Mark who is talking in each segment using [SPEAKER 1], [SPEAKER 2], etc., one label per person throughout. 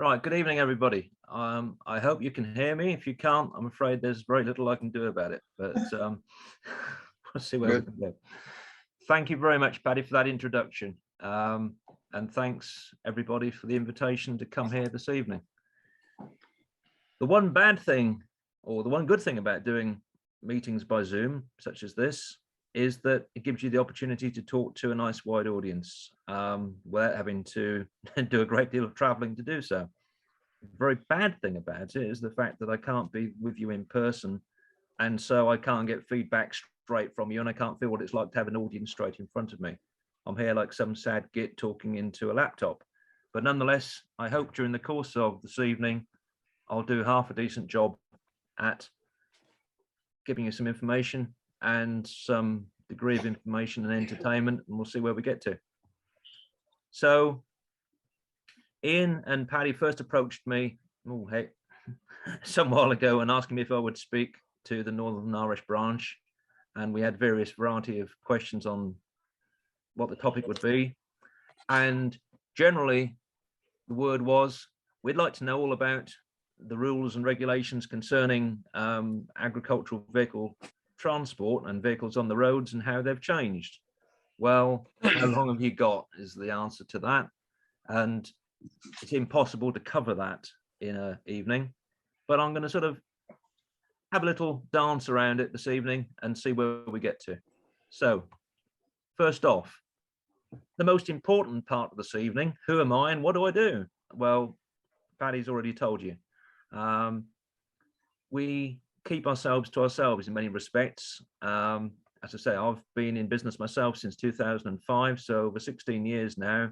[SPEAKER 1] Right, good evening, everybody. I hope you can hear me. If you can't, I'm afraid there's very little I can do about it, but we'll see where we can go. Thank you very much, Paddy, for that introduction. And thanks, everybody, for the invitation to come here this evening. The one bad thing, or the one good thing about doing meetings by Zoom, such as this, is that it gives you the opportunity to talk to a nice wide audience without having to do a great deal of traveling to do so. The very bad thing about it is the fact that I can't be with you in person, and so I can't get feedback straight from you, and I can't feel what it's like to have an audience straight in front of me. I'm here like some sad git talking into a laptop. But nonetheless, I hope during the course of this evening, I'll do half a decent job at giving you some information and some degree of information and entertainment, and we'll see where we get to. So Ian and Paddy first approached me some while ago and asked me if I would speak to the Northern Irish branch, and we had various variety of questions on what the topic would be. And generally, the word was, we'd like to know all about the rules and regulations concerning agricultural vehicle transport and vehicles on the roads and how they've changed. Well, how long have you got is the answer to that. And it's impossible to cover that in an evening, but I'm going to sort of have a little dance around it this evening and see where we get to. So first off, the most important part of this evening, who am I and what do I do? Well, Paddy's already told you. We keep ourselves to ourselves in many respects. As I say, I've been in business myself since 2005, so over 16 years now,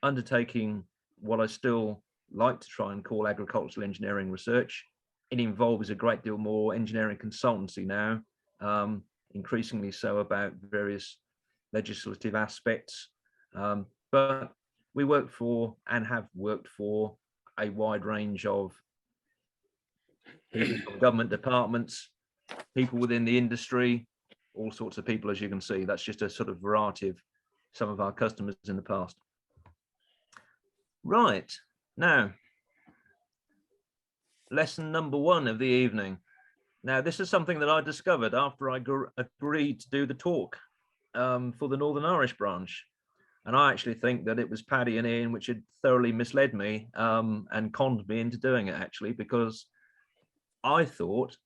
[SPEAKER 1] undertaking what I still like to try and call agricultural engineering research. It involves a great deal more engineering consultancy now, increasingly so about various legislative aspects. But we work for and have worked for a wide range of people from government departments, people within the industry, all sorts of people, as you can see. That's just a sort of variety of some of our customers in the past. Right, now, lesson number one of the evening. Now, this is something that I discovered after I agreed to do the talk for the Northern Irish branch. And I actually think that it was Paddy and Ian which had thoroughly misled me and conned me into doing it, actually, because I thought,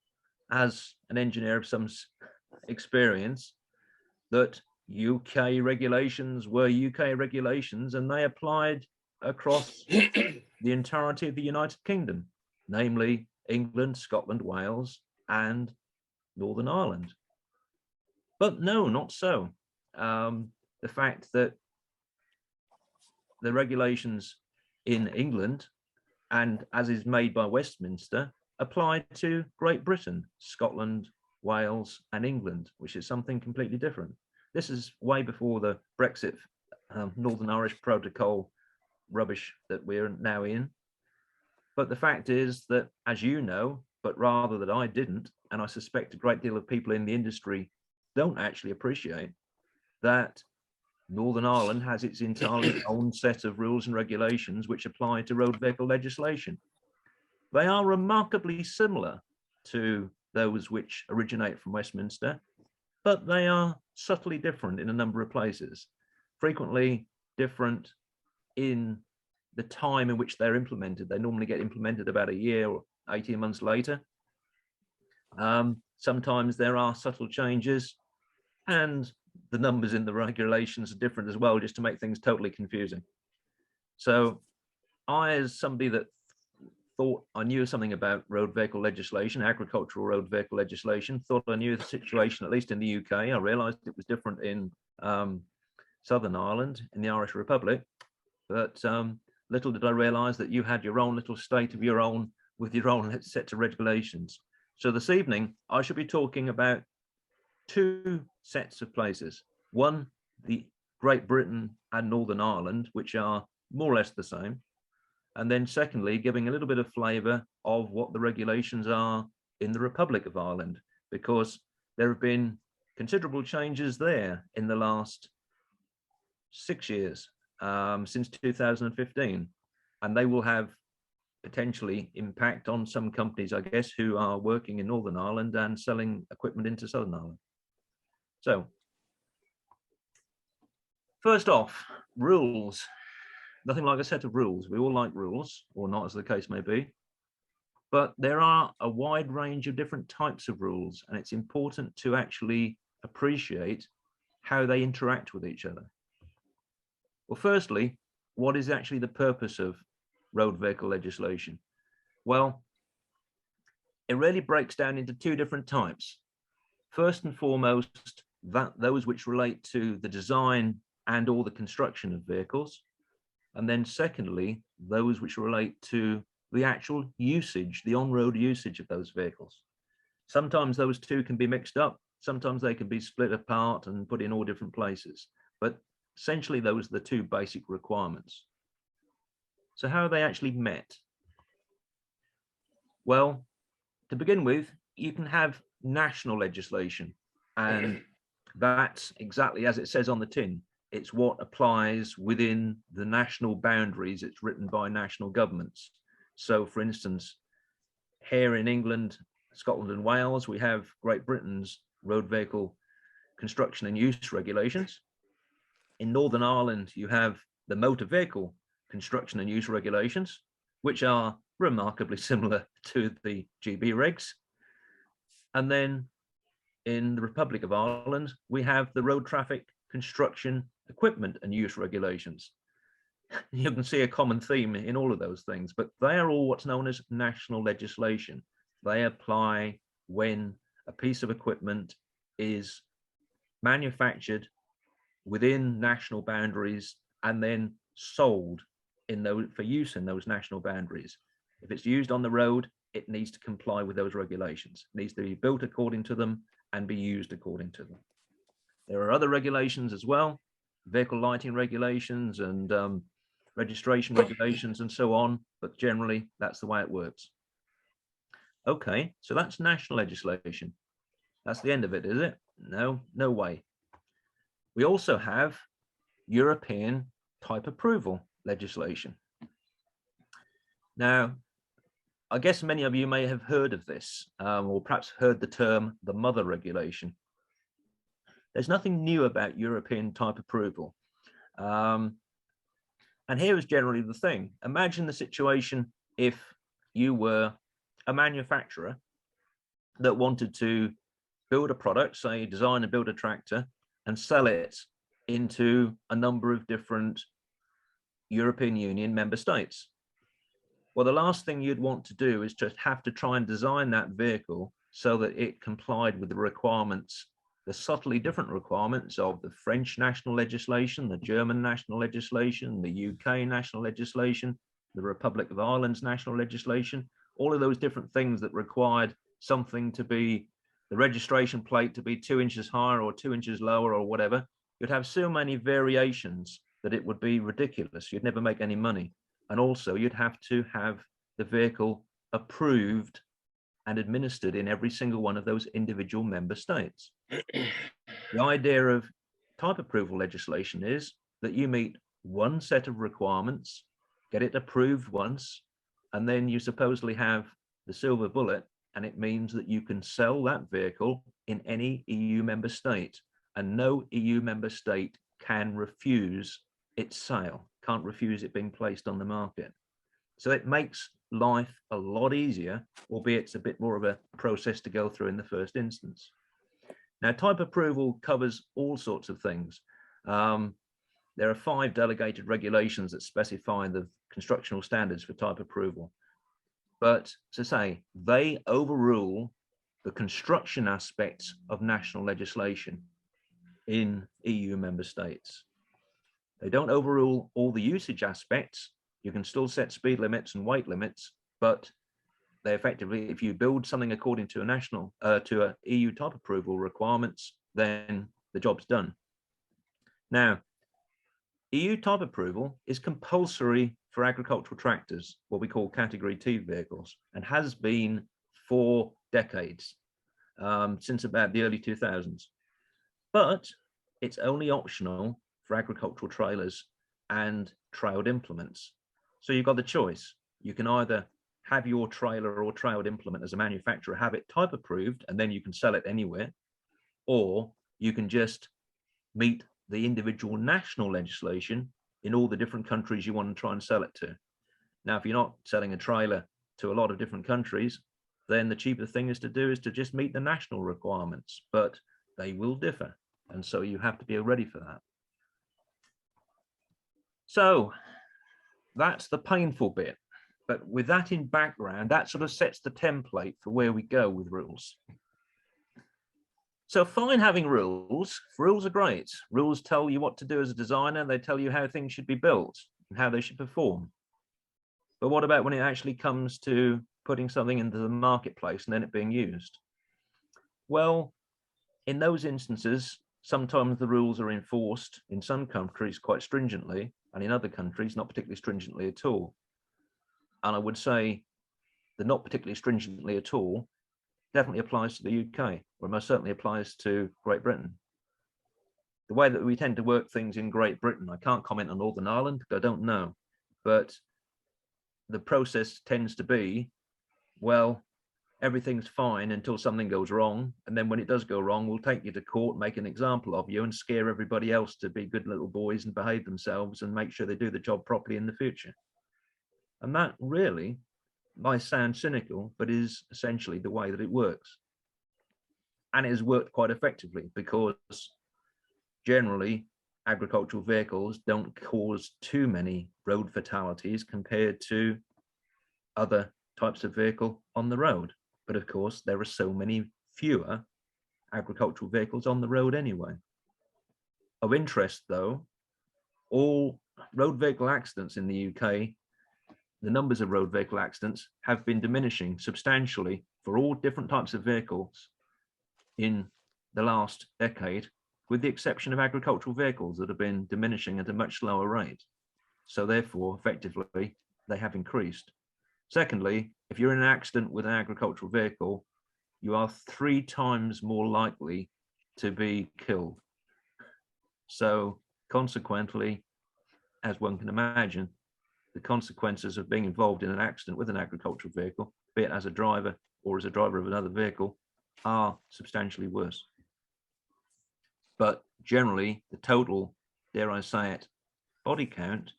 [SPEAKER 1] as an engineer of some experience, that UK regulations were UK regulations and they applied across the entirety of the United Kingdom, namely England, Scotland, Wales, and Northern Ireland. But no, not so. The fact that the regulations in England, and as is made by Westminster, applied to Great Britain, Scotland, Wales, and England, which is something completely different. This is way before the Brexit Northern Irish Protocol rubbish that we're now in. But the fact is that, as you know, but rather that I didn't, and I suspect a great deal of people in the industry don't actually appreciate, that Northern Ireland has its entirely own set of rules and regulations which apply to road vehicle legislation. They are remarkably similar to those which originate from Westminster, but they are subtly different in a number of places, frequently different in the time in which they're implemented. They normally get implemented about a year or 18 months later. Sometimes there are subtle changes, and the numbers in the regulations are different as well, just to make things totally confusing. So I, as somebody that thought I knew something about road vehicle legislation, agricultural road vehicle legislation, thought I knew the situation, at least in the UK. I realized it was different in Southern Ireland, in the Irish Republic. But little did I realize that you had your own little state of your own with your own set of regulations. So this evening, I shall be talking about two sets of places. One, the Great Britain and Northern Ireland, which are more or less the same. And then secondly, giving a little bit of flavour of what the regulations are in the Republic of Ireland, because there have been considerable changes there in the last 6 years, since 2015, and they will have potentially impact on some companies, I guess, who are working in Northern Ireland and selling equipment into Southern Ireland. So first off, rules. Nothing like a set of rules. We all like rules, or not, as the case may be. But there are a wide range of different types of rules, and it's important to actually appreciate how they interact with each other. Well, firstly, what is actually the purpose of road vehicle legislation? Well, it really breaks down into two different types. First and foremost, those which relate to the design and or the construction of vehicles. And then secondly, those which relate to the actual usage, the on-road usage of those vehicles. Sometimes those two can be mixed up. Sometimes they can be split apart and put in all different places. But essentially, those are the two basic requirements. So how are they actually met? Well, to begin with, you can have national legislation, and that's exactly as it says on the tin. It's what applies within the national boundaries. It's written by national governments. So, for instance, here in England, Scotland and Wales, we have Great Britain's road vehicle construction and use regulations. In Northern Ireland, you have the motor vehicle construction and use regulations, which are remarkably similar to the GB regs. And then in the Republic of Ireland, we have the road traffic construction equipment and use regulations. You can see a common theme in all of those things, but they are all what's known as national legislation. They apply when a piece of equipment is manufactured within national boundaries and then sold for use in those national boundaries. If it's used on the road, it needs to comply with those regulations. It needs to be built according to them and be used according to them. There are other regulations as well, vehicle lighting regulations and registration regulations and so on, but generally that's the way it works. Okay, so that's national legislation. That's the end of it, is it? No, no way. We also have European type approval legislation. Now, I guess many of you may have heard of this, or perhaps heard the term the mother regulation. There's nothing new about European type approval. And here is generally the thing. Imagine the situation if you were a manufacturer that wanted to build a product, say design and build a tractor, and sell it into a number of different European Union member states. Well, the last thing you'd want to do is just have to try and design that vehicle so that it complied with the requirements, the subtly different requirements of the French national legislation, the German national legislation, the UK national legislation, the Republic of Ireland's national legislation, all of those different things that required something to be, the registration plate to be 2 inches higher or 2 inches lower or whatever. You'd have so many variations that it would be ridiculous. You'd never make any money. And also you'd have to have the vehicle approved and administered in every single one of those individual member states. The idea of type approval legislation is that you meet one set of requirements, get it approved once, and then you supposedly have the silver bullet, and it means that you can sell that vehicle in any EU member state, and no EU member state can refuse its sale, can't refuse it being placed on the market. So it makes life a lot easier, albeit it's a bit more of a process to go through in the first instance. Now, type approval covers all sorts of things. There are 5 delegated regulations that specify the constructional standards for type approval. But to say, they overrule the construction aspects of national legislation in EU member states. They don't overrule all the usage aspects. You can still set speed limits and weight limits, but they effectively, if you build something according to a EU type approval requirements, then the job's done. Now, EU type approval is compulsory for agricultural tractors, what we call category T vehicles, and has been for decades, since about the early 2000s. But it's only optional for agricultural trailers and trailed implements. So you've got the choice. You can either have your trailer or trailed implement as a manufacturer, have it type approved, and then you can sell it anywhere, or you can just meet the individual national legislation in all the different countries you want to try and sell it to. Now, if you're not selling a trailer to a lot of different countries, then the cheaper thing is to do is to just meet the national requirements, but they will differ. And so you have to be ready for that. So that's the painful bit. But with that in background, that sort of sets the template for where we go with rules. So fine having rules. Rules are great. Rules tell you what to do as a designer. They tell you how things should be built and how they should perform. But what about when it actually comes to putting something into the marketplace and then it being used? Well, in those instances, sometimes the rules are enforced in some countries quite stringently, and in other countries not particularly stringently at all. And I would say the not particularly stringently at all definitely applies to the UK, or most certainly applies to Great Britain. The way that we tend to work things in Great Britain, I can't comment on Northern Ireland because I don't know, but the process tends to be, well, everything's fine until something goes wrong. And then when it does go wrong, we'll take you to court, make an example of you and scare everybody else to be good little boys and behave themselves and make sure they do the job properly in the future. And that really might sound cynical, but is essentially the way that it works. And it has worked quite effectively because generally agricultural vehicles don't cause too many road fatalities compared to other types of vehicle on the road. But of course, there are so many fewer agricultural vehicles on the road anyway. Of interest, though, all road vehicle accidents in the UK, the numbers of road vehicle accidents have been diminishing substantially for all different types of vehicles in the last decade, with the exception of agricultural vehicles that have been diminishing at a much slower rate. So therefore, effectively, they have increased. Secondly, if you're in an accident with an agricultural vehicle, you are 3 times more likely to be killed. So consequently, as one can imagine, the consequences of being involved in an accident with an agricultural vehicle, be it as a driver or as a driver of another vehicle, are substantially worse. But generally, the total, dare I say it, body count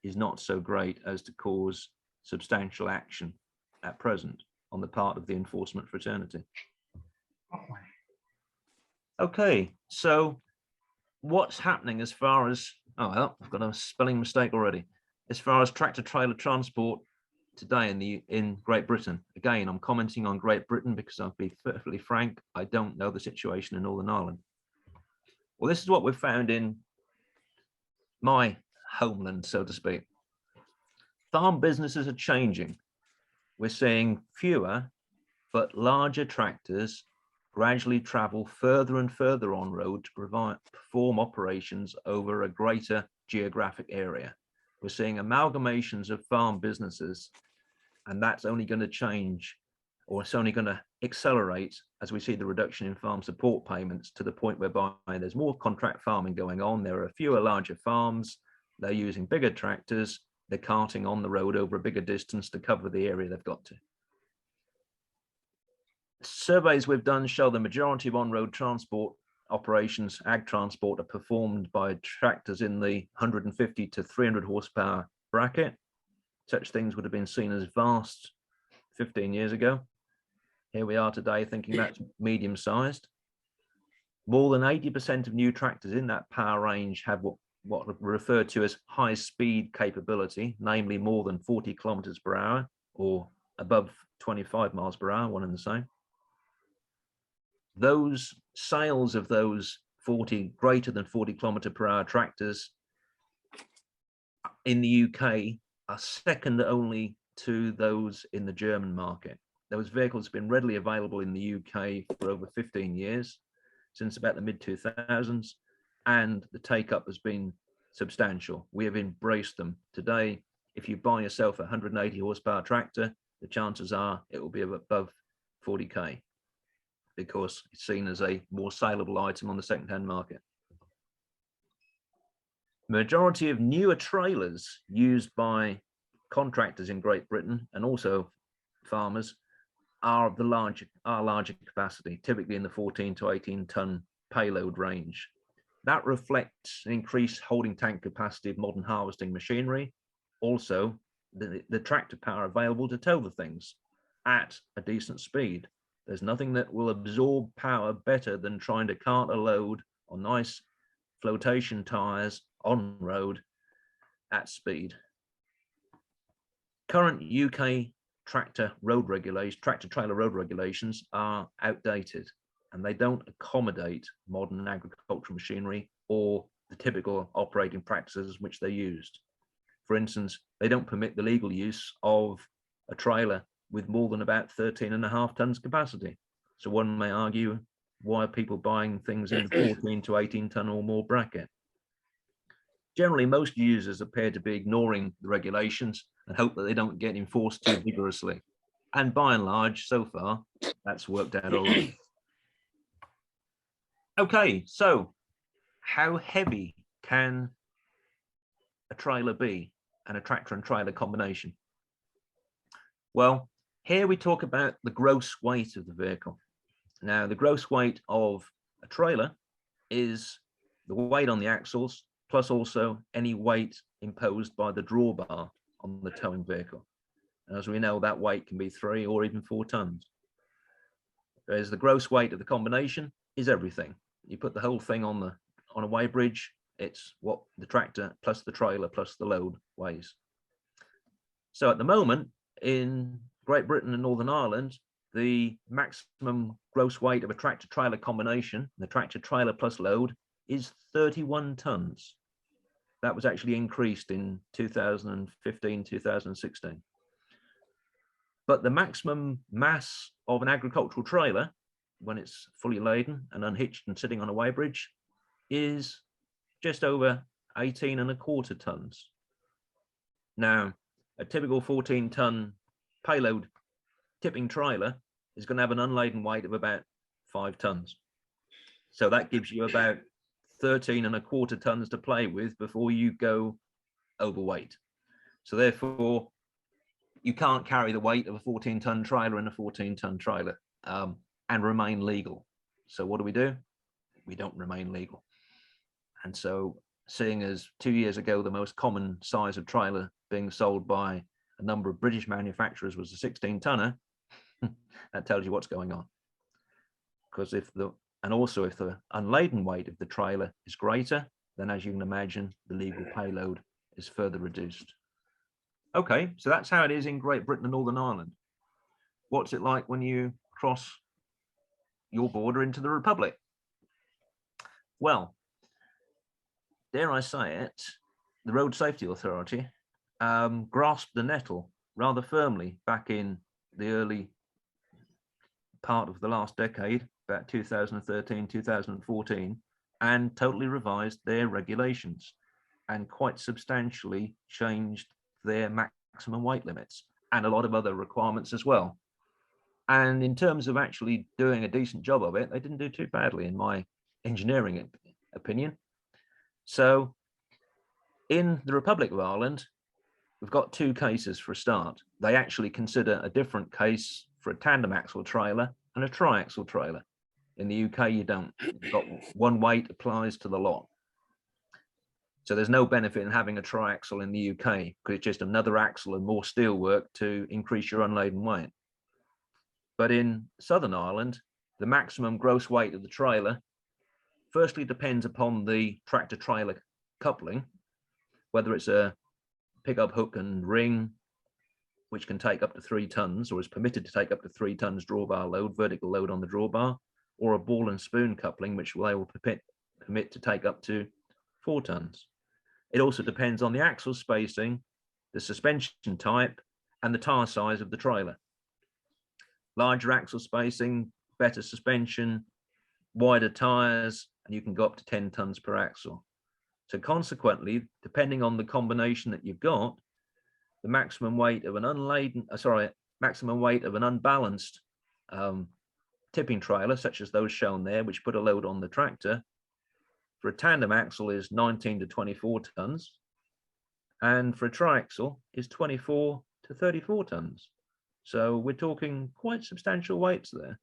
[SPEAKER 1] is not so great as to cause substantial action at present on the part of the enforcement fraternity. Okay, so what's happening as far as, oh, well, I've got a spelling mistake already. As far as tractor trailer transport today in Great Britain, again, I'm commenting on Great Britain because I'll be perfectly frank, I don't know the situation in Northern Ireland. Well, this is what we've found in my homeland, so to speak. Farm businesses are changing. We're seeing fewer but larger tractors gradually travel further and further on road to perform operations over a greater geographic area. We're seeing amalgamations of farm businesses, and that's only going to change, or it's only going to accelerate as we see the reduction in farm support payments to the point whereby there's more contract farming going on. There are fewer larger farms. They're using bigger tractors. They're carting on the road over a bigger distance to cover the area they've got to. Surveys we've done show the majority of on-road transport operations, ag transport, are performed by tractors in the 150 to 300 horsepower bracket. Such things would have been seen as vast 15 years ago. Here we are today thinking that's medium-sized. More than 80% of new tractors in that power range have what are referred to as high-speed capability, namely more than 40 kilometers per hour or above 25 miles per hour, one and the same. Those sales of those greater than 40 kilometer per hour tractors in the UK are second only to those in the German market. Those vehicles have been readily available in the UK for over 15 years, since about the mid-2000s, and the take-up has been substantial. We have embraced them. Today, if you buy yourself a 180 horsepower tractor, the chances are it will be above 40k, because it's seen as a more saleable item on the second-hand market. Majority of newer trailers used by contractors in Great Britain, and also farmers are of the larger capacity, typically in the 14 to 18 ton payload range. That reflects an increased holding tank capacity of modern harvesting machinery. Also, the tractor power available to tow the things at a decent speed. There's nothing that will absorb power better than trying to cart a load on nice flotation tires on road at speed. Current UK tractor trailer road regulations are outdated, and they don't accommodate modern agricultural machinery or the typical operating practices which they're used. For instance, they don't permit the legal use of a trailer with more than about 13.5 tons capacity. So one may argue, why are people buying things in the 14 to 18 ton or more bracket? Generally, most users appear to be ignoring the regulations and hope that they don't get enforced too vigorously. And by and large, so far, that's worked out all right. Okay, so how heavy can a trailer be, and a tractor and trailer combination? Well, here we talk about the gross weight of the vehicle. Now, the gross weight of a trailer is the weight on the axles, plus also any weight imposed by the drawbar on the towing vehicle. And as we know, that weight can be 3 or even 4 tons. Whereas the gross weight of the combination is everything. You put the whole thing on a weighbridge, it's what the tractor plus the trailer plus the load weighs. So at the moment, in Great Britain and Northern Ireland, the maximum gross weight of a tractor-trailer combination, the tractor-trailer plus load, is 31 tons. That was actually increased in 2015, 2016. But the maximum mass of an agricultural trailer, when it's fully laden and unhitched and sitting on a weighbridge, is just over 18.25 tons. Now, a typical 14-ton payload tipping trailer is going to have an unladen weight of about 5 tons. So that gives you about 13.25 tons to play with before you go overweight. So therefore, you can't carry the weight of a 14-ton trailer in a 14-ton trailer and remain legal. So what do? We don't remain legal. And so, seeing as 2 years ago, the most common size of trailer being sold by a number of British manufacturers was a 16-tonner, that tells you what's going on. Because if the unladen weight of the trailer is greater, then as you can imagine, the legal payload is further reduced. Okay, so that's how it is in Great Britain and Northern Ireland. What's it like when you cross your border into the Republic? Well, dare I say it, the Road Safety Authority grasped the nettle rather firmly back in the early part of the last decade, about 2013, 2014, and totally revised their regulations and quite substantially changed their maximum weight limits and a lot of other requirements as well. And in terms of actually doing a decent job of it, they didn't do too badly, in my engineering opinion. So in the Republic of Ireland, we've got 2 cases for a start. They actually consider a different case for a tandem axle trailer and a triaxle trailer. In the UK, you don't. You've got one weight applies to the lot. So there's no benefit in having a triaxle in the UK because it's just another axle and more steel work to increase your unladen weight. But in Southern Ireland, the maximum gross weight of the trailer firstly depends upon the tractor-trailer coupling, whether it's a pickup hook and ring, which can take up to 3 tons or is permitted to take up to 3 tons drawbar load, vertical load on the drawbar, or a ball and spoon coupling, which they will permit to take up to 4 tons. It also depends on the axle spacing, the suspension type, and the tire size of the trailer. Larger axle spacing, better suspension, wider tires, and you can go up to 10 tons per axle. So consequently, depending on the combination that you've got, the maximum weight of an unbalanced tipping trailer, such as those shown there, which put a load on the tractor, for a tandem axle is 19 to 24 tons, and for a triaxle is 24 to 34 tons. So we're talking quite substantial weights there.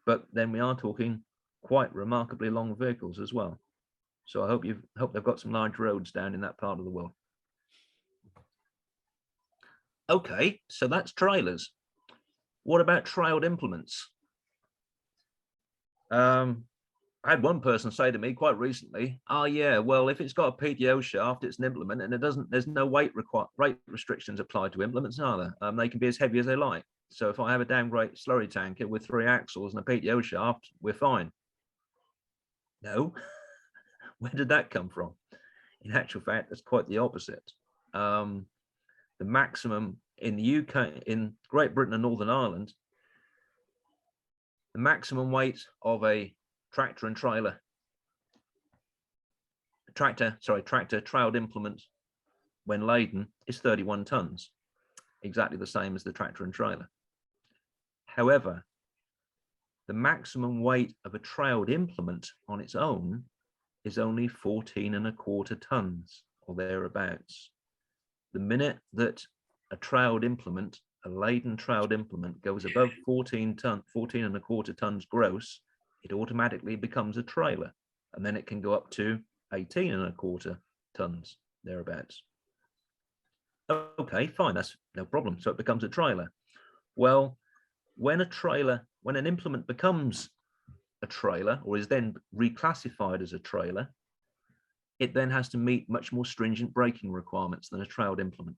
[SPEAKER 1] But then we are talking quite remarkably long vehicles as well. So I hope they've got some large roads down in that part of the world. Okay, so that's trailers. What about trailed implements? I had one person say to me quite recently, "Oh yeah, well, if it's got a PTO shaft, it's an implement, and there's no weight restrictions applied to implements either. They can be as heavy as they like. So if I have a damn great slurry tanker with 3 axles and a PTO shaft, we're fine." No, where did that come from? In actual fact, that's quite the opposite. The maximum in the UK, in Great Britain and Northern Ireland, the maximum weight of a tractor and trailer, tractor trailed implement when laden is 31 tons, exactly the same as the tractor and trailer. However, the maximum weight of a trailed implement on its own is only 14.25 tons or thereabouts. The minute that a trailed implement, a laden trailed implement, goes above 14.25 tons gross, it automatically becomes a trailer, and then it can go up to 18.25 tons thereabouts. Okay, fine, that's no problem. So it becomes a trailer. Well, when an implement becomes a trailer or is then reclassified as a trailer, it then has to meet much more stringent braking requirements than a trailed implement.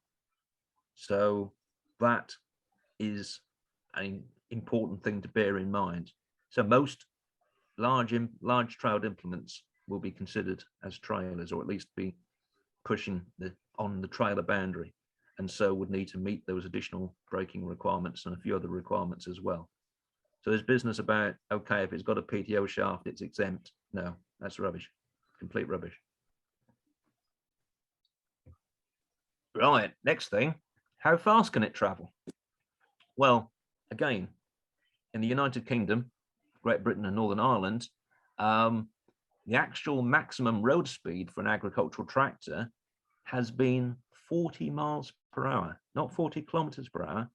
[SPEAKER 1] So that is an important thing to bear in mind. So most large trailed implements will be considered as trailers, or at least be pushing on the trailer boundary, and so would need to meet those additional braking requirements and a few other requirements as well. So there's business about, okay, if it's got a PTO shaft, it's exempt. No, that's rubbish, complete rubbish. Right, next thing, how fast can it travel? Well, again, in the United Kingdom, Great Britain and Northern Ireland, the actual maximum road speed for an agricultural tractor has been 40 miles per hour, not 40 kilometers per hour,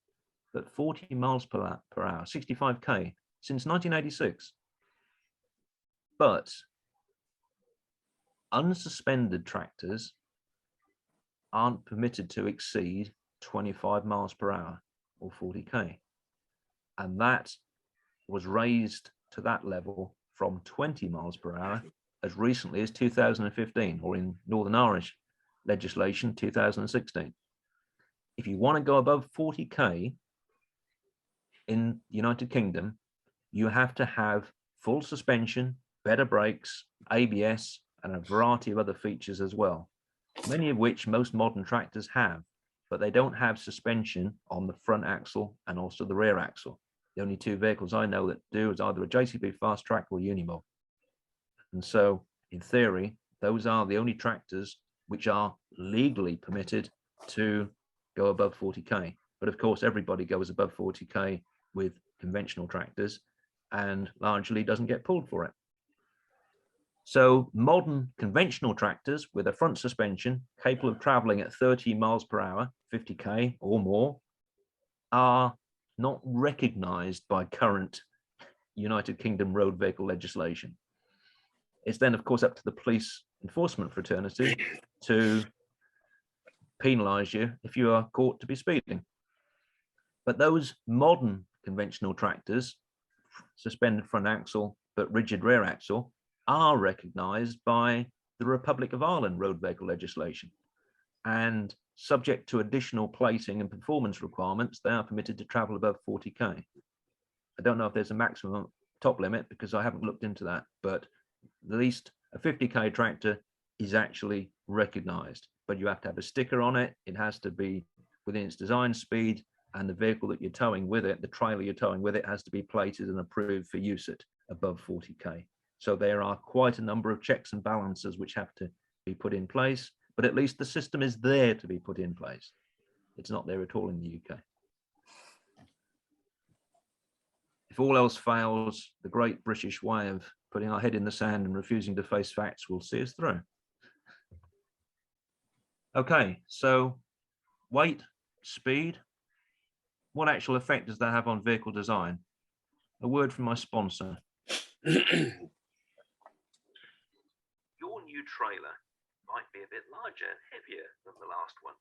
[SPEAKER 1] but 40 miles per hour, 65k, since 1986. But unsuspended tractors aren't permitted to exceed 25 miles per hour or 40k. And that was raised to that level from 20 miles per hour as recently as 2015, or in Northern Irish legislation, 2016. If you want to go above 40k in the United Kingdom, you have to have full suspension, better brakes, ABS, and a variety of other features as well, many of which most modern tractors have, but they don't have suspension on the front axle and also the rear axle. The only 2 vehicles I know that do is either a JCB Fast Track or Unimog. And so, in theory, those are the only tractors which are legally permitted to go above 40k. But of course, everybody goes above 40k with conventional tractors and largely doesn't get pulled for it. So modern conventional tractors with a front suspension capable of traveling at 30 miles per hour, 50k or more, are not recognized by current United Kingdom road vehicle legislation. It's then, of course, up to the police enforcement fraternity to penalize you if you are caught to be speeding. But those modern conventional tractors, suspended front axle but rigid rear axle, are recognized by the Republic of Ireland road vehicle legislation. And subject to additional plating and performance requirements, they are permitted to travel above 40k. I don't know if there's a maximum top limit because I haven't looked into that, but at least a 50k tractor is actually recognized, but you have to have a sticker on it. It has to be within its design speed, and the vehicle that you're towing with it, the trailer you're towing with it, has to be plated and approved for use at above 40k. So there are quite a number of checks and balances which have to be put in place, but at least the system is there to be put in place. It's not there at all in the UK. If all else fails, the great British way of putting our head in the sand and refusing to face facts will see us through. Okay, so weight, speed, what actual effect does that have on vehicle design? A word from my sponsor.
[SPEAKER 2] Your new trailer might be a bit larger and heavier than the last one,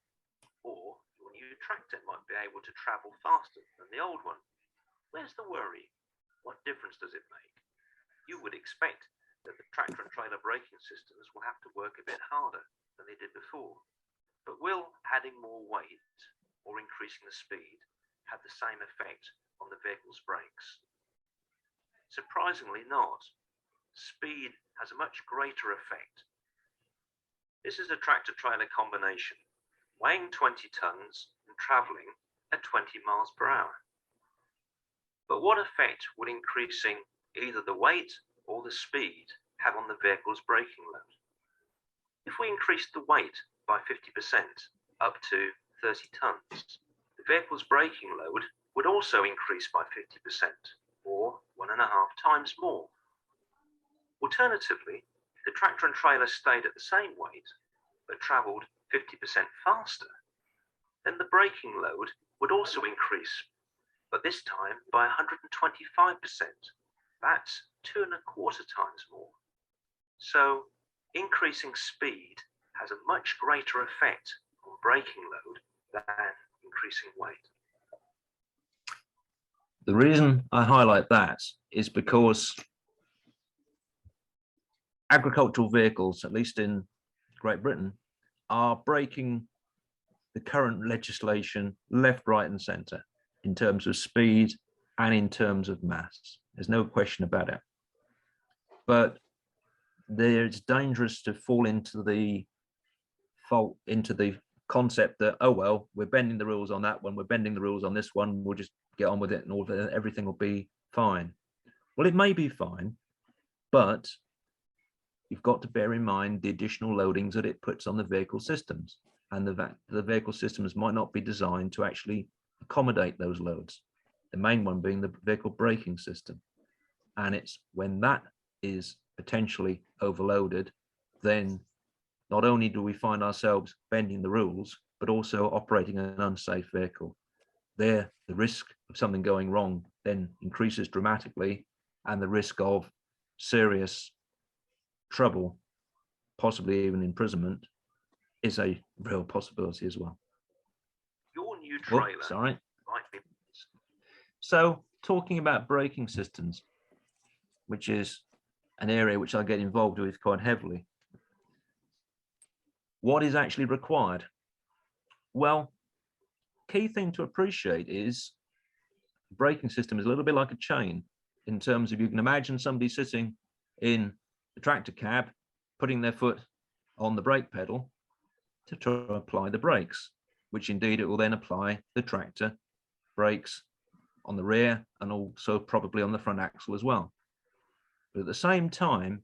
[SPEAKER 2] or your new tractor might be able to travel faster than the old one. Where's the worry? What difference does it make? You would expect that the tractor and trailer braking systems will have to work a bit harder than they did before. But will adding more weight or increasing the speed have the same effect on the vehicle's brakes? Surprisingly not. Speed has a much greater effect. This is a tractor-trailer combination, weighing 20 tons and travelling at 20 miles per hour. But what effect would increasing either the weight or the speed have on the vehicle's braking load? If we increase the weight by 50%, up to 30 tons, the vehicle's braking load would also increase by 50%, or 1.5 times more. Alternatively, if the tractor and trailer stayed at the same weight, but travelled 50% faster, then the braking load would also increase, but this time by 125%. That's 2.25 times more. So increasing speed has a much greater effect on braking load than increasing weight.
[SPEAKER 1] The reason I highlight that is because agricultural vehicles, at least in Great Britain, are breaking the current legislation left, right, and centre in terms of speed and in terms of mass. There's no question about it. But it's dangerous to fall into the concept that, oh well, we're bending the rules on that one, we're bending the rules on this one, we'll just get on with it and everything will be fine. Well, it may be fine, but you've got to bear in mind the additional loadings that it puts on the vehicle systems, and the vehicle systems might not be designed to actually accommodate those loads. The main one being the vehicle braking system. And it's when that is potentially overloaded, then not only do we find ourselves bending the rules, but also operating an unsafe vehicle. There, the risk of something going wrong then increases dramatically, and the risk of serious trouble, possibly even imprisonment, is a real possibility as well.
[SPEAKER 2] Your new trailer.
[SPEAKER 1] Oops, sorry. So, talking about braking systems, which is an area which I get involved with quite heavily. What is actually required? Well, key thing to appreciate is the braking system is a little bit like a chain, in terms of, you can imagine somebody sitting in the tractor cab, putting their foot on the brake pedal to try to apply the brakes, which indeed it will then apply the tractor brakes on the rear and also probably on the front axle as well. But at the same time,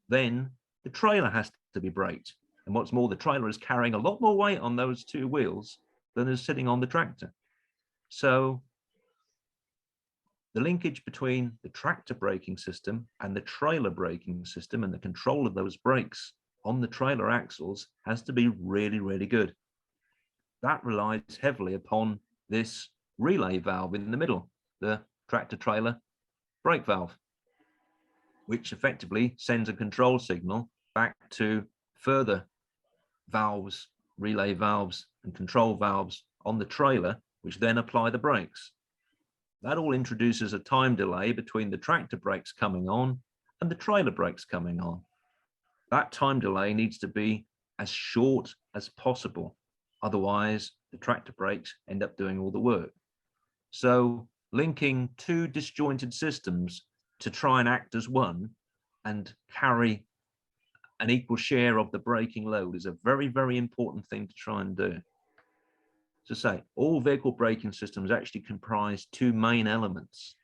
[SPEAKER 1] then the trailer has to be braked. And what's more, the trailer is carrying a lot more weight on those two wheels than is sitting on the tractor. So the linkage between the tractor braking system and the trailer braking system and the control of those brakes on the trailer axles has to be really, really good. That relies heavily upon this relay valve in the middle, the tractor trailer brake valve, which effectively sends a control signal back to further valves, relay valves and control valves on the trailer, which then apply the brakes. That all introduces a time delay between the tractor brakes coming on and the trailer brakes coming on. That time delay needs to be as short as possible. Otherwise, the tractor brakes end up doing all the work. So linking two disjointed systems to try and act as one and carry an equal share of the braking load is a very, very important thing to try and do. To say, all vehicle braking systems actually comprise two main elements.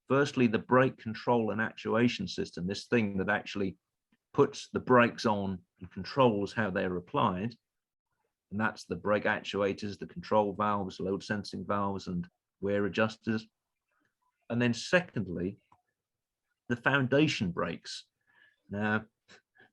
[SPEAKER 1] Firstly, the brake control and actuation system, this thing that actually puts the brakes on and controls how they're applied. And that's the brake actuators, the control valves, load sensing valves, and wear adjusters. And then secondly, the foundation brakes. Now,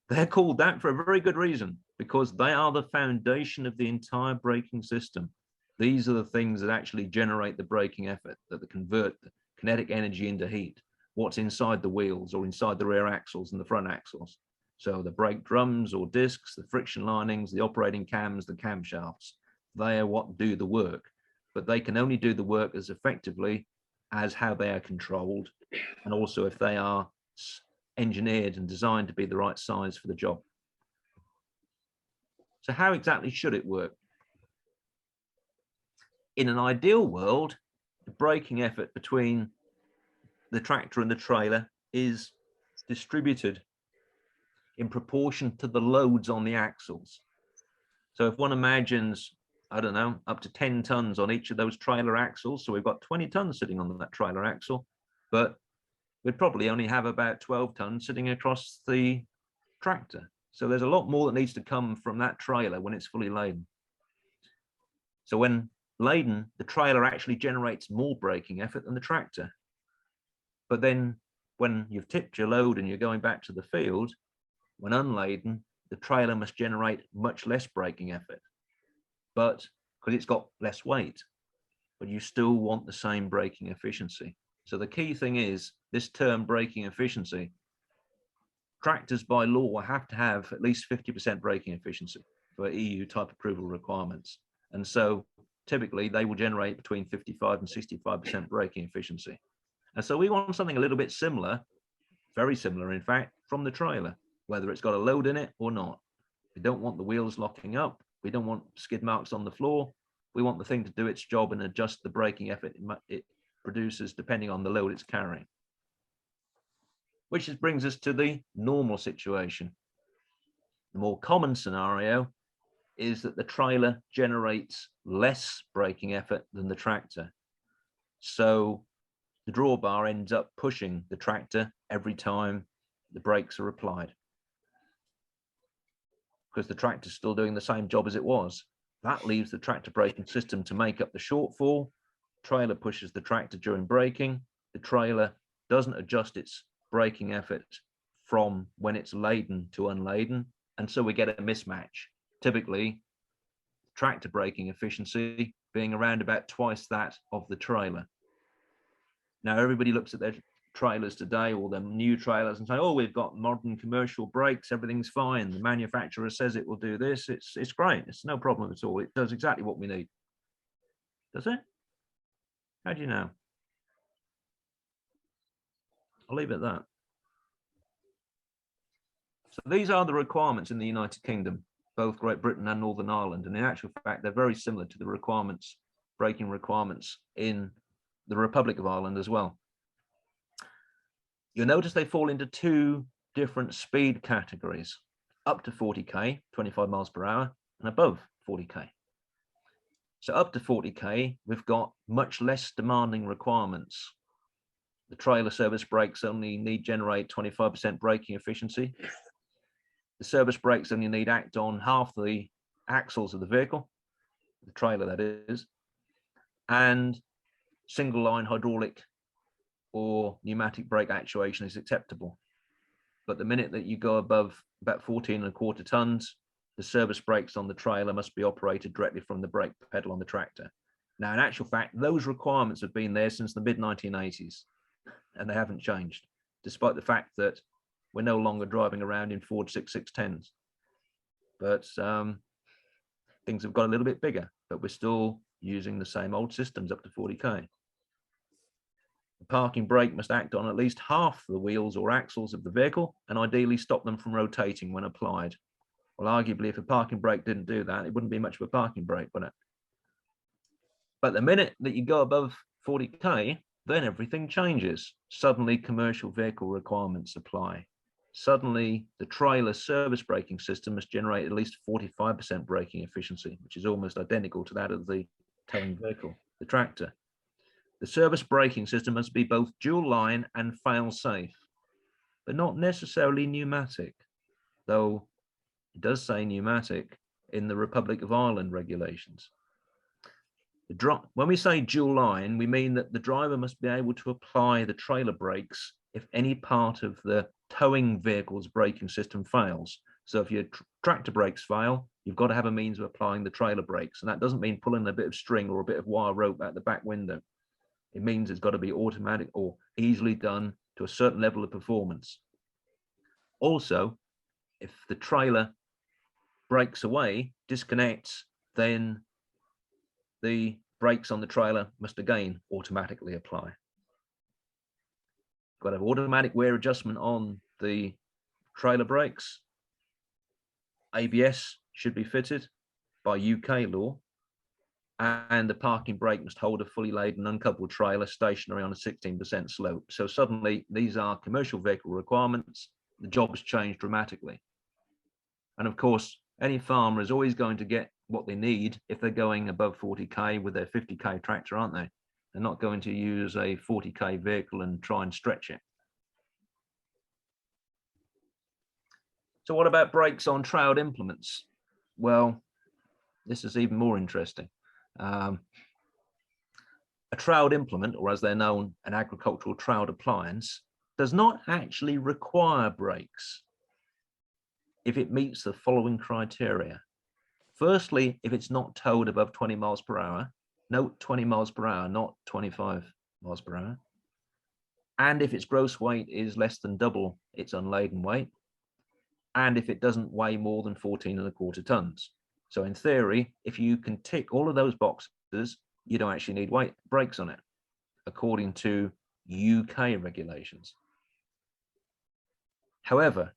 [SPEAKER 1] they're called that for a very good reason, because they are the foundation of the entire braking system. These are the things that actually generate the braking effort, that convert the kinetic energy into heat. What's inside the wheels or inside the rear axles and the front axles. So the brake drums or discs, the friction linings, the operating cams, the camshafts, they are what do the work, but they can only do the work as effectively as how they are controlled, and also if they are engineered and designed to be the right size for the job. So how exactly should it work? In an ideal world, the braking effort between the tractor and the trailer is distributed in proportion to the loads on the axles. So if one imagines, I don't know, up to 10 tons on each of those trailer axles, so we've got 20 tons sitting on that trailer axle, but we'd probably only have about 12 tons sitting across the tractor. So there's a lot more that needs to come from that trailer when it's fully laden. So when laden, the trailer actually generates more braking effort than the tractor. But then when you've tipped your load and you're going back to the field, when unladen, the trailer must generate much less braking effort, but because it's got less weight, but you still want the same braking efficiency. So the key thing is this term braking efficiency. Tractors by law have to have at least 50% braking efficiency for EU type approval requirements. And so typically they will generate between 55 and 65% braking efficiency. And so we want something a little bit similar, very similar in fact, from the trailer, whether it's got a load in it or not. We don't want the wheels locking up. We don't want skid marks on the floor. We want the thing to do its job and adjust the braking effort it produces depending on the load it's carrying. Which brings us to the normal situation. The more common scenario is that the trailer generates less braking effort than the tractor. So the drawbar ends up pushing the tractor every time the brakes are applied, because the tractor's still doing the same job as it was. That leaves the tractor braking system to make up the shortfall. Trailer pushes the tractor during braking. The trailer doesn't adjust its braking effort from when it's laden to unladen, and so we get a mismatch. Typically, tractor braking efficiency being around about twice that of the trailer. Now, everybody looks at their trailers today, or their new trailers, and say, oh, we've got modern commercial brakes, everything's fine. The manufacturer says it will do this. It's great. It's no problem at all. It does exactly what we need. Does it? How do you know? I'll leave it at that. So these are the requirements in the United Kingdom, both Great Britain and Northern Ireland. And in actual fact, they're very similar to the requirements, braking requirements in the Republic of Ireland as well. You'll notice they fall into two different speed categories, up to 40k, 25 miles per hour, and above 40k. So up to 40k, we've got much less demanding requirements. The trailer service brakes only need generate 25% braking efficiency. The service brakes only need act on half the axles of the vehicle, the trailer that is, and single line hydraulic or pneumatic brake actuation is acceptable. But the minute that you go above about 14.25 tons, the service brakes on the trailer must be operated directly from the brake pedal on the tractor. Now, in actual fact, those requirements have been there since the mid-1980s, and they haven't changed, despite the fact that we're no longer driving around in Ford 6610s. But things have got a little bit bigger, but we're still using the same old systems up to 40k. The parking brake must act on at least half the wheels or axles of the vehicle and ideally stop them from rotating when applied. Well, arguably, if a parking brake didn't do that, it wouldn't be much of a parking brake, would it? But the minute that you go above 40k, then everything changes. Suddenly, commercial vehicle requirements apply. Suddenly, the trailer service braking system must generate at least 45% braking efficiency, which is almost identical to that of the towing vehicle, the tractor. The service braking system must be both dual line and fail safe, but not necessarily pneumatic, though it does say pneumatic in the Republic of Ireland regulations. When we say dual line, we mean that the driver must be able to apply the trailer brakes if any part of the towing vehicle's braking system fails. So if your tractor brakes fail, you've got to have a means of applying the trailer brakes. And that doesn't mean pulling a bit of string or a bit of wire rope out the back window. It means it's got to be automatic or easily done to a certain level of performance. Also, if the trailer breaks away, disconnects, then the brakes on the trailer must again automatically apply. Got to have automatic wear adjustment on the trailer brakes. ABS should be fitted by UK law, and the parking brake must hold a fully laden uncoupled trailer stationary on a 16% slope. So suddenly these are commercial vehicle requirements. The job has changed dramatically. And of course, any farmer is always going to get what they need if they're going above 40K with their 50K tractor, aren't they? They're not going to use a 40K vehicle and try and stretch it. So what about brakes on trowed implements? Well, this is even more interesting. A trowed implement, or as they're known, an agricultural trowed appliance, does not actually require brakes if it meets the following criteria. Firstly, if it's not towed above 20 miles per hour, note 20 miles per hour, not 25 miles per hour. And if its gross weight is less than double its unladen weight, and if it doesn't weigh more than 14.25 tons. So in theory, if you can tick all of those boxes, you don't actually need brakes on it, according to UK regulations. However,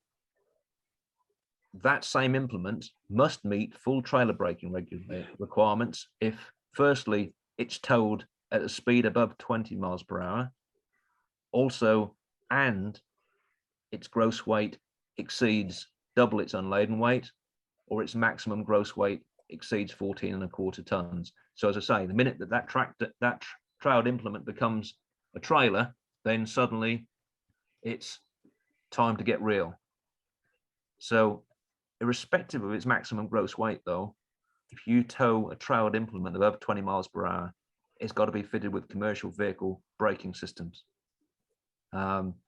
[SPEAKER 1] that same implement must meet full trailer braking requirements if, firstly, it's towed at a speed above 20 miles per hour, also, and its gross weight exceeds double its unladen weight, or its maximum gross weight exceeds 14.25 tons. So as I say, the minute that trowed implement becomes a trailer, then suddenly it's time to get real. So irrespective of its maximum gross weight though, if you tow a trowed implement above 20 miles per hour, it's got to be fitted with commercial vehicle braking systems.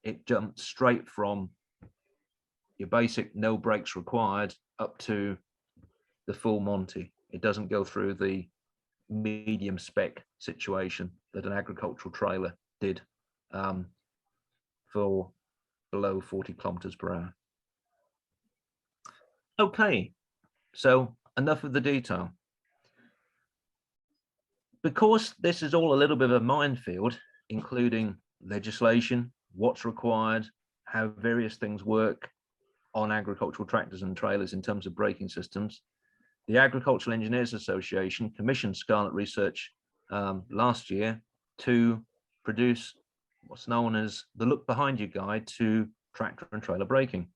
[SPEAKER 1] It jumps straight from your basic no brakes required up to the full Monty. It doesn't go through the medium spec situation that an agricultural trailer did for below 40 kilometers per hour. Okay, so enough of the detail. Because this is all a little bit of a minefield, including legislation, what's required, how various things work on agricultural tractors and trailers in terms of braking systems, the Agricultural Engineers Association commissioned Scarlett Research last year to produce what's known as the Look Behind You Guide to Tractor and Trailer Braking.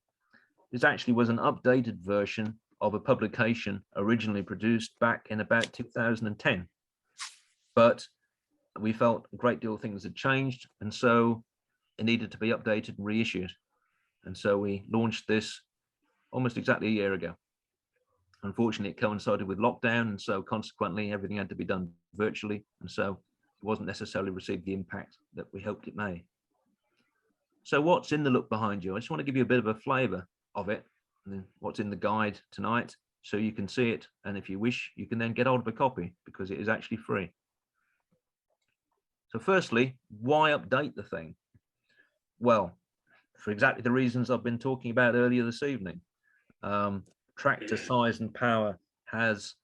[SPEAKER 1] This actually was an updated version of a publication originally produced back in about 2010. But we felt a great deal of things had changed, and so it needed to be updated and reissued. And so we launched this almost exactly a year ago. Unfortunately, it coincided with lockdown, and so consequently everything had to be done virtually, and so it wasn't necessarily received the impact that we hoped it may. So what's in the Look Behind You? I just want to give you a bit of a flavour of it, and what's in the guide tonight, so you can see it, and if you wish, you can then get hold of a copy, because it is actually free. So firstly, why update the thing? Well, for exactly the reasons I've been talking about earlier this evening. Tractor size and power has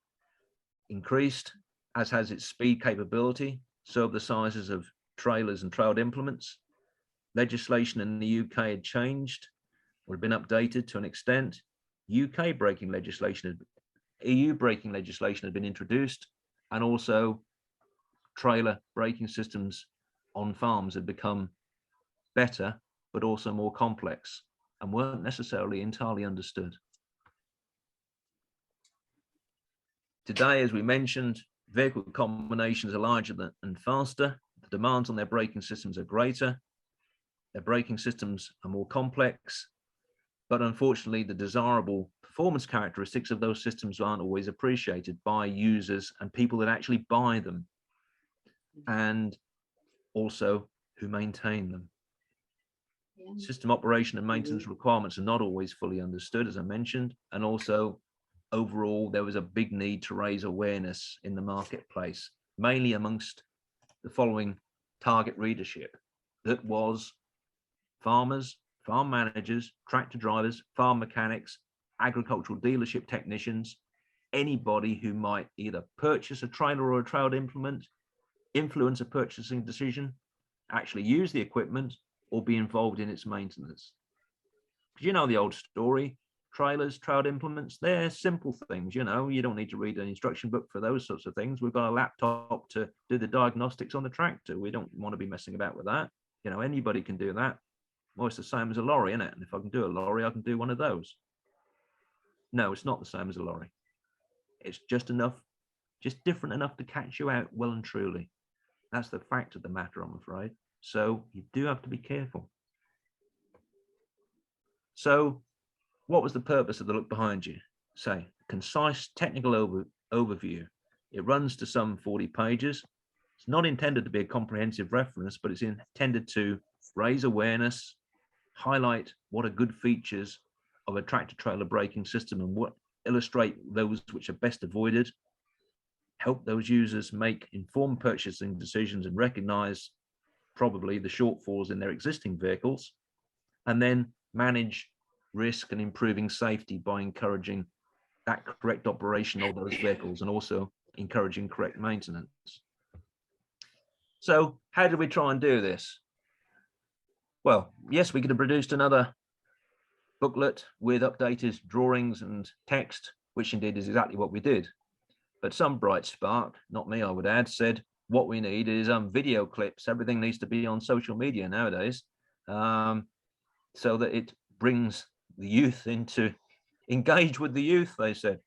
[SPEAKER 1] increased, as has its speed capability, so have the sizes of trailers and trowed implements. Legislation in the UK had changed or had been updated to an extent. UK braking legislation, EU braking legislation had been introduced, and also trailer braking systems on farms had become better, but also more complex and weren't necessarily entirely understood. Today, as we mentioned, vehicle combinations are larger and faster. The demands on their braking systems are greater. Their braking systems are more complex, but unfortunately, the desirable performance characteristics of those systems aren't always appreciated by users and people that actually buy them, and also who maintain them. System operation and maintenance requirements are not always fully understood, as I mentioned, and also overall there was a big need to raise awareness in the marketplace, mainly amongst the following target readership. That was farmers, farm managers, tractor drivers, farm mechanics, agricultural dealership technicians, anybody who might either purchase a trailer or a trailed implement, influence a purchasing decision, actually use the equipment, or be involved in its maintenance. Because you know the old story, trailers, trailed implements, they're simple things, you know, you don't need to read an instruction book for those sorts of things. We've got a laptop to do the diagnostics on the tractor. We don't want to be messing about with that. You know, anybody can do that. Well, it's the same as a lorry, isn't it? And if I can do a lorry, I can do one of those. No, it's not the same as a lorry. It's just enough, just different enough to catch you out well and truly. That's the fact of the matter, I'm afraid. So you do have to be careful. So what was the purpose of the look behind you? Say, concise technical overview. It runs to some 40 pages. It's not intended to be a comprehensive reference, but it's intended to raise awareness, highlight what are good features of a tractor trailer braking system and what illustrate those which are best avoided, help those users make informed purchasing decisions and recognize probably the shortfalls in their existing vehicles, and then manage risk and improving safety by encouraging that correct operation of those vehicles and also encouraging correct maintenance. So how did we try and do this? Well, yes, we could have produced another booklet with updated drawings and text, which indeed is exactly what we did. But some bright spark, not me, I would add, said what we need is video clips. Everything needs to be on social media nowadays, so that it brings the youth into, engage with the youth, they said.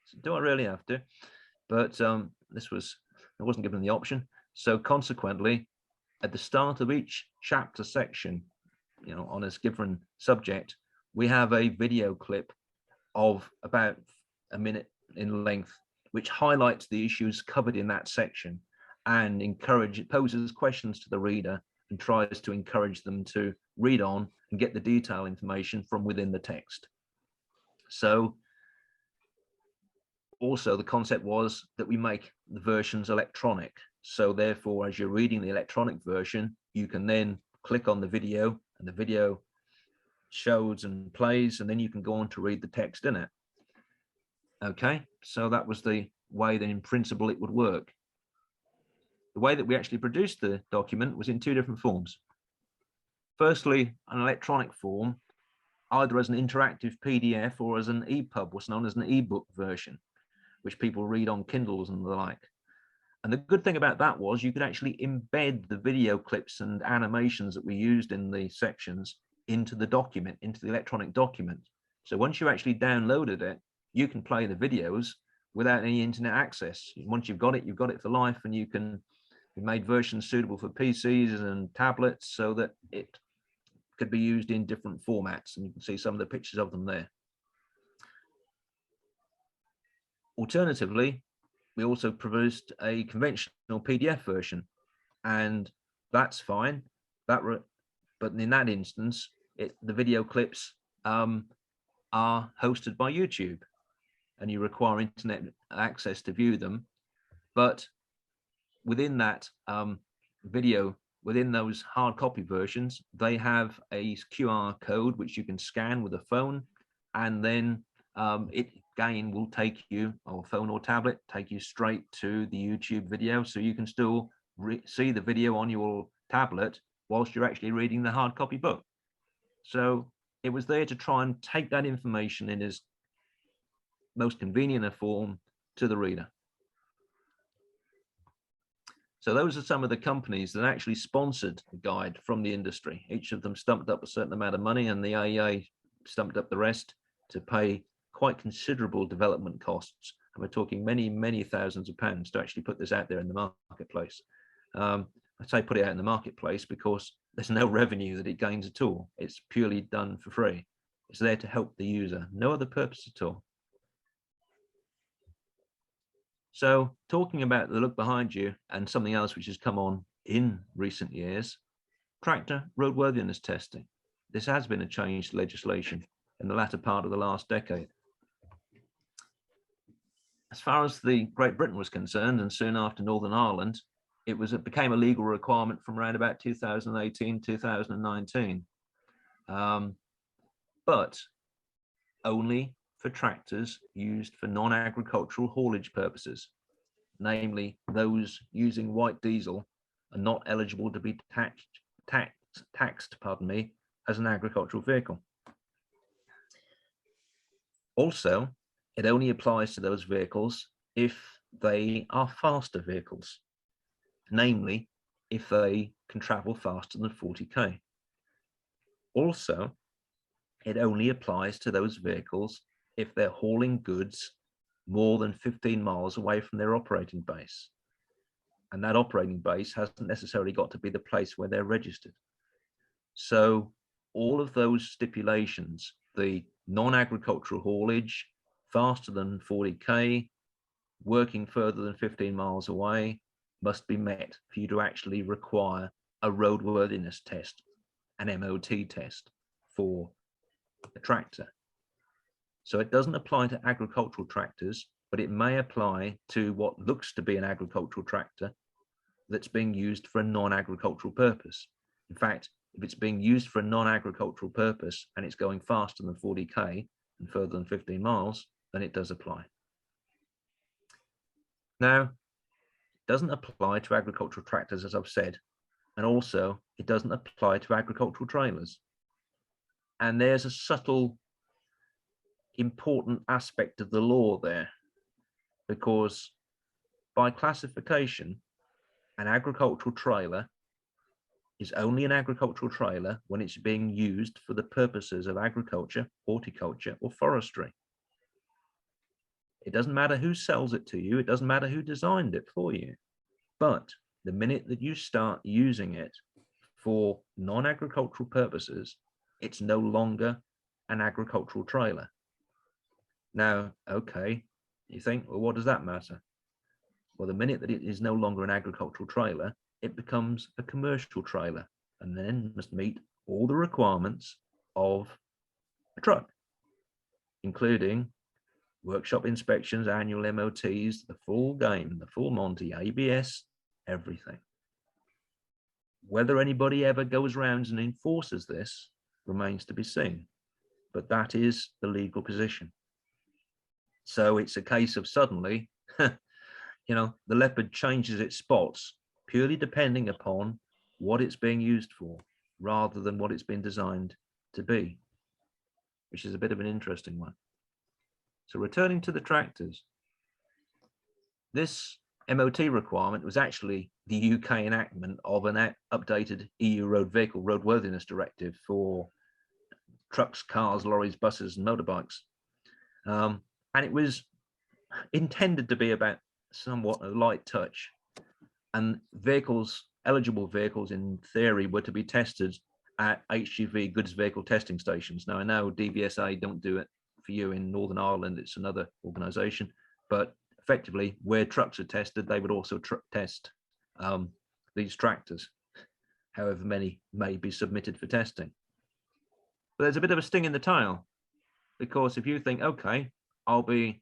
[SPEAKER 1] So do I really have to? But I wasn't given the option. So consequently, at the start of each chapter section, you know, on a given subject, we have a video clip of about a minute in length, which highlights the issues covered in that section and poses questions to the reader and tries to encourage them to read on and get the detail information from within the text. So also the concept was that we make the versions electronic. So therefore, as you're reading the electronic version, you can then click on the video and the video shows and plays, and then you can go on to read the text in it. Okay, so that was the way that in principle it would work. The way that we actually produced the document was in two different forms. Firstly, an electronic form, either as an interactive PDF or as an EPUB, what's known as an ebook version, which people read on Kindles and the like. And the good thing about that was you could actually embed the video clips and animations that we used in the sections into the document, into the electronic document. So once you actually downloaded it, you can play the videos without any internet access. Once you've got it for life, and we made versions suitable for PCs and tablets so that it could be used in different formats, and you can see some of the pictures of them there. Alternatively, we also produced a conventional PDF version, and that's fine. But in that instance, the video clips are hosted by YouTube, and you require internet access to view them. But within that video, within those hard copy versions, they have a QR code which you can scan with a phone, and then it again will take you, or phone or tablet, take you straight to the YouTube video, so you can still see the video on your tablet whilst you're actually reading the hard copy book. So it was there to try and take that information in its most convenient a form to the reader. So those are some of the companies that actually sponsored the guide from the industry. Each of them stumped up a certain amount of money, and the AEA stumped up the rest to pay quite considerable development costs. And we're talking many, many thousands of pounds to actually put this out there in the marketplace. I say put it out in the marketplace because there's no revenue that it gains at all. It's purely done for free. It's there to help the user, no other purpose at all. So talking about the look behind you and something else which has come on in recent years, tractor roadworthiness testing. this has been a change to legislation in the latter part of the last decade. As far as the Great Britain was concerned, and soon after Northern Ireland, it became a legal requirement from around about 2018, 2019. But only for tractors used for non-agricultural haulage purposes, namely those using white diesel are not eligible to be taxed, as an agricultural vehicle. Also, it only applies to those vehicles if they are faster vehicles, namely if they can travel faster than 40k. Also, it only applies to those vehicles if they're hauling goods more than 15 miles away from their operating base. And that operating base hasn't necessarily got to be the place where they're registered. So all of those stipulations, the non-agricultural haulage, faster than 40k, working further than 15 miles away, must be met for you to actually require a roadworthiness test, an MOT test for a tractor. So it doesn't apply to agricultural tractors, but it may apply to what looks to be an agricultural tractor that's being used for a non-agricultural purpose. In fact, if it's being used for a non-agricultural purpose and it's going faster than 40k and further than 15 miles, then it does apply. Now, it doesn't apply to agricultural tractors, as I've said, and also it doesn't apply to agricultural trailers. And there's a subtle, important aspect of the law there, because by classification, an agricultural trailer is only an agricultural trailer when it's being used for the purposes of agriculture, horticulture, or forestry. It doesn't matter who sells it to you, it doesn't matter who designed it for you, but the minute that you start using it for non-agricultural purposes, it's no longer an agricultural trailer. Now, okay, you think, well, what does that matter? Well, the minute that it is no longer an agricultural trailer, it becomes a commercial trailer and then must meet all the requirements of a truck, including workshop inspections, annual MOTs, the full game, the full Monty, ABS, everything. Whether anybody ever goes around and enforces this remains to be seen, but that is the legal position. So it's a case of suddenly, you know, the leopard changes its spots purely depending upon what it's being used for, rather than what it's been designed to be, which is a bit of an interesting one. So returning to the tractors, this MOT requirement was actually the UK enactment of an updated EU road vehicle roadworthiness directive for trucks, cars, lorries, buses, and motorbikes. And it was intended to be about somewhat a light touch. And vehicles, eligible vehicles in theory, were to be tested at HGV goods vehicle testing stations. Now, I know DVSA don't do it for you in Northern Ireland, it's another organisation, but effectively where trucks are tested, they would also test these tractors, however many may be submitted for testing. But there's a bit of a sting in the tail, because if you think, okay, I'll be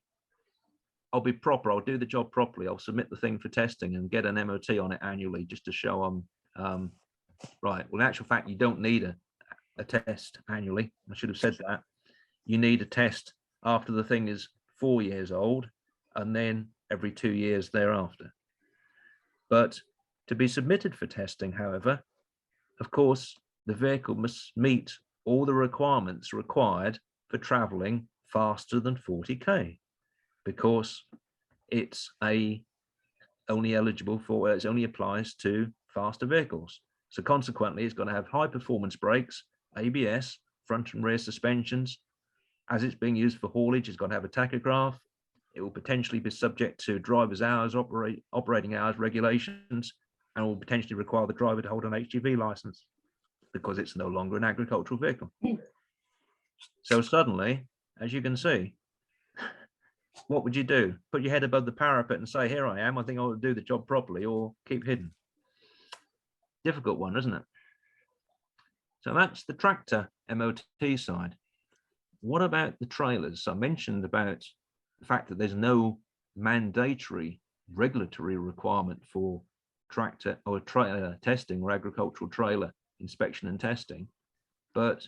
[SPEAKER 1] proper, I'll do the job properly, I'll submit the thing for testing and get an MOT on it annually just to show I'm right. Well, in actual fact, you don't need a test annually. I should have said that. You need a test after the thing is 4 years old, and then every 2 years thereafter. But to be submitted for testing, however, of course, the vehicle must meet all the requirements required for traveling faster than 40k, because it's only applies to faster vehicles. So consequently, it's going to have high performance brakes, ABS, front and rear suspensions. As it's being used for haulage, it's got to have a tachograph. It will potentially be subject to driver's hours, operating hours regulations, and will potentially require the driver to hold an HGV license because it's no longer an agricultural vehicle. So suddenly, as you can see, what would you do? Put your head above the parapet and say, here I am, I think I ought to do the job properly, or keep hidden. Difficult one, isn't it? So that's the tractor MOT side. What about the trailers? I mentioned about the fact that there's no mandatory regulatory requirement for tractor or trailer testing or agricultural trailer inspection and testing. But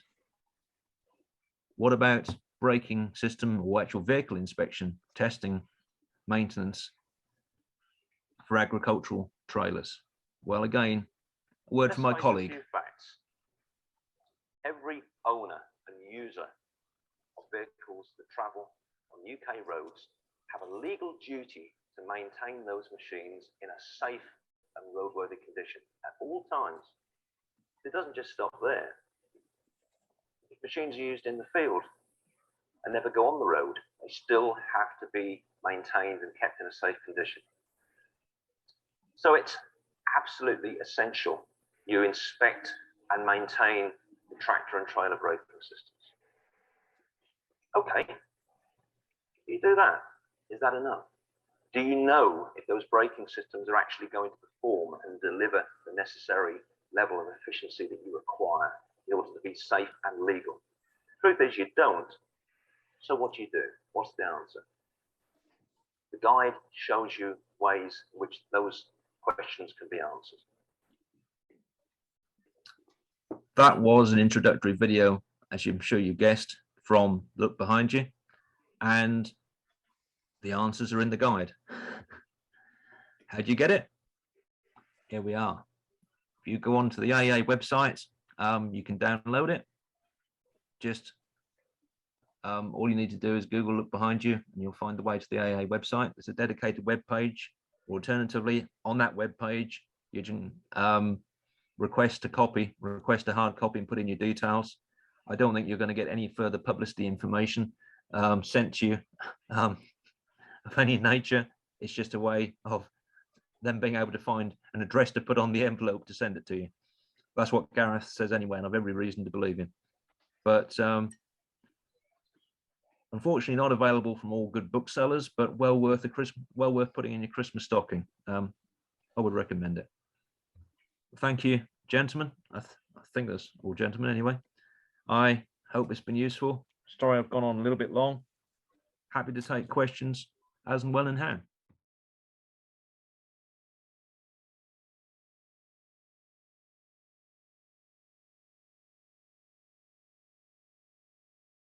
[SPEAKER 1] what about braking system or actual vehicle inspection, testing, maintenance for agricultural trailers? Well, again, a word from my colleague.
[SPEAKER 2] Facts. Every owner and user of vehicles that travel on UK roads have a legal duty to maintain those machines in a safe and roadworthy condition at all times. It doesn't just stop there. If machines are used in the field and never go on the road, they still have to be maintained and kept in a safe condition. So it's absolutely essential you inspect and maintain the tractor and trailer braking systems. Okay, you do that. Is that enough? Do you know if those braking systems are actually going to perform and deliver the necessary level of efficiency that you require in order to be safe and legal? The truth is you don't. So what do you do? What's the answer? The guide shows you ways in which those questions can be answered.
[SPEAKER 1] That was an introductory video, as I'm sure you guessed, from Look Behind You, and the answers are in the guide. How do you get it? Here we are. If you go onto the AA website, you can download it. Just all you need to do is Google Look Behind You, and you'll find the way to the AA website. There's a dedicated web page. Alternatively, on that web page, you can request a hard copy and put in your details. I don't think you're going to get any further publicity information sent to you of any nature. It's just a way of them being able to find an address to put on the envelope to send it to you. That's what Gareth says anyway, and I've every reason to believe him. But unfortunately not available from all good booksellers, but well worth putting in your Christmas stocking. I would recommend it. Thank you, gentlemen. I think that's all gentlemen anyway. I hope it's been useful. Sorry I've gone on a little bit long. Happy to take questions as and when and how.